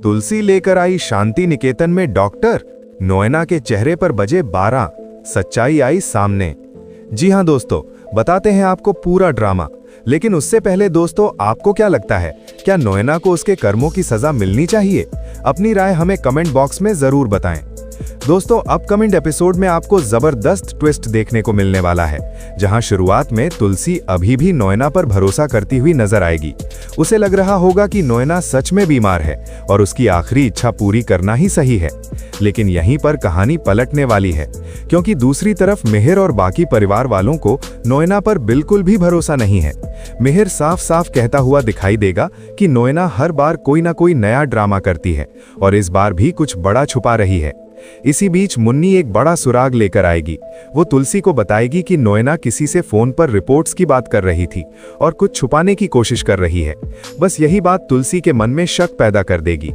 तुलसी लेकर आई शांति निकेतन में डॉक्टर। नोएना के चेहरे पर बजे 12। सच्चाई आई सामने। जी हां दोस्तों, बताते हैं आपको पूरा ड्रामा। लेकिन उससे पहले दोस्तों, आपको क्या लगता है, क्या नोएना को उसके कर्मों की सजा मिलनी चाहिए? अपनी राय हमें कमेंट बॉक्स में जरूर बताएं। दोस्तों, अपकमिंग एपिसोड में आपको जबरदस्त ट्विस्ट देखने को मिलने वाला है, जहां शुरुआत में तुलसी अभी भी नोएना पर भरोसा करती हुई नजर आएगी। उसे लग रहा होगा कि नोएना सच में बीमार है और उसकी आखिरी इच्छा पूरी करना ही सही है। लेकिन यहीं पर कहानी पलटने वाली है, क्योंकि दूसरी तरफ मिहिर और बाकी परिवार वालों को नोएना पर बिल्कुल भी भरोसा नहीं है। मिहिर साफ साफ कहता हुआ दिखाई देगा कि नोएना हर बार कोई ना कोई नया ड्रामा करती है और इस बार भी कुछ बड़ा छुपा रही है। इसी बीच मुन्नी एक बड़ा सुराग लेकर आएगी। वो तुलसी को बताएगी कि नोएना किसी से फोन पर रिपोर्ट्स की बात कर रही थी और कुछ छुपाने की कोशिश कर रही है। बस यही बात तुलसी के मन में शक पैदा कर देगी।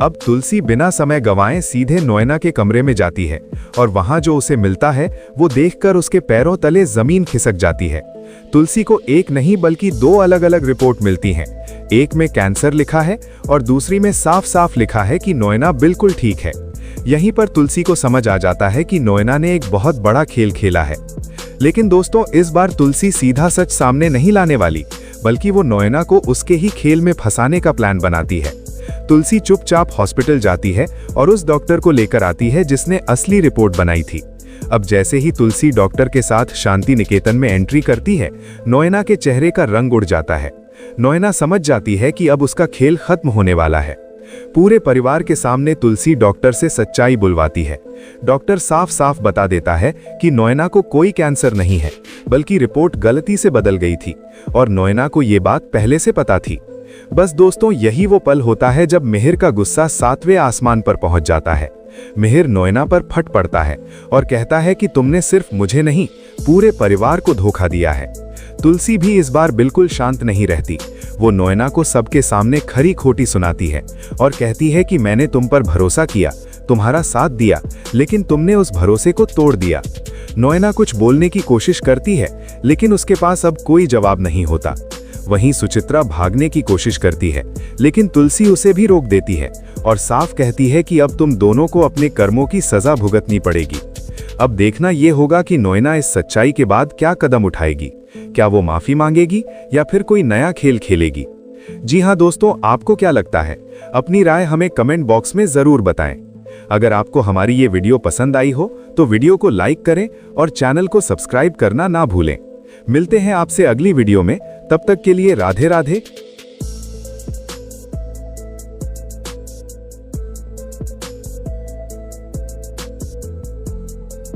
अब तुलसी बिना समय गंवाए सीधे नोएना के कमरे में जाती है और वहां जो उसे मिलता है वो देखकर उसके पैरों तले जमीन खिसक जाती है। तुलसी को एक नहीं बल्कि 2 अलग अलग रिपोर्ट मिलती हैं। एक में कैंसर लिखा है और दूसरी में साफ साफ लिखा है कि नोएना बिल्कुल ठीक है। यहीं पर तुलसी को समझ आ जाता है कि नोएना ने एक बहुत बड़ा खेल खेला है। लेकिन दोस्तों, इस बार तुलसी सीधा सच सामने नहीं लाने वाली, बल्कि वो नोएना को उसके ही खेल में फंसाने का प्लान बनाती है। तुलसी चुपचाप हॉस्पिटल जाती है और उस डॉक्टर को लेकर आती है जिसने असली रिपोर्ट बनाई थी। अब जैसे ही तुलसी डॉक्टर के साथ शांति निकेतन में एंट्री करती है, नोएना के चेहरे का रंग उड़ जाता है। नोएना समझ जाती है कि अब उसका खेल खत्म होने वाला है। पूरे परिवार के सामने तुलसी डॉक्टर से सच्चाई बुलवाती है। डॉक्टर साफ साफ बता देता है कि नोएना को कोई कैंसर नहीं है, बल्कि रिपोर्ट गलती से बदल गई थी और नोएना को ये बात पहले से पता थी। बस दोस्तों, यही वो पल होता है जब मिहिर का गुस्सा 7वें आसमान पर पहुंच जाता है। मिहिर नोएना पर फट पड़ता है और कहता है कि तुमने सिर्फ मुझे नहीं, पूरे परिवार को धोखा दिया है। तुलसी भी इस बार बिल्कुल शांत नहीं रहती। वो नोएना को सबके सामने खरी खोटी सुनाती है और कहती है कि मैंने तुम पर भरोसा किया, तुम्हारा साथ दिया, लेकिन तुमने उस भरोसे को तोड़ दिया। नोएना कुछ बोलने की कोशिश करती है, लेकिन उसके पास अब कोई जवाब नहीं होता। वहीं सुचित्रा भागने की कोशिश करती है, लेकिन तुलसी उसे भी रोक देती है और साफ कहती है कि अब तुम दोनों को अपने कर्मों की सजा भुगतनी पड़ेगी। अब देखना यह होगा कि नोएना इस सच्चाई के बाद क्या कदम उठाएगी। क्या वो माफी मांगेगी या फिर कोई नया खेल खेलेगी? जी हां दोस्तों, आपको क्या लगता है? अपनी राय हमें कमेंट बॉक्स में जरूर बताएं। अगर आपको हमारी ये वीडियो पसंद आई हो तो वीडियो को लाइक करें और चैनल को सब्सक्राइब करना ना भूलें। मिलते हैं आपसे अगली वीडियो में। तब तक के लिए राधे राधे।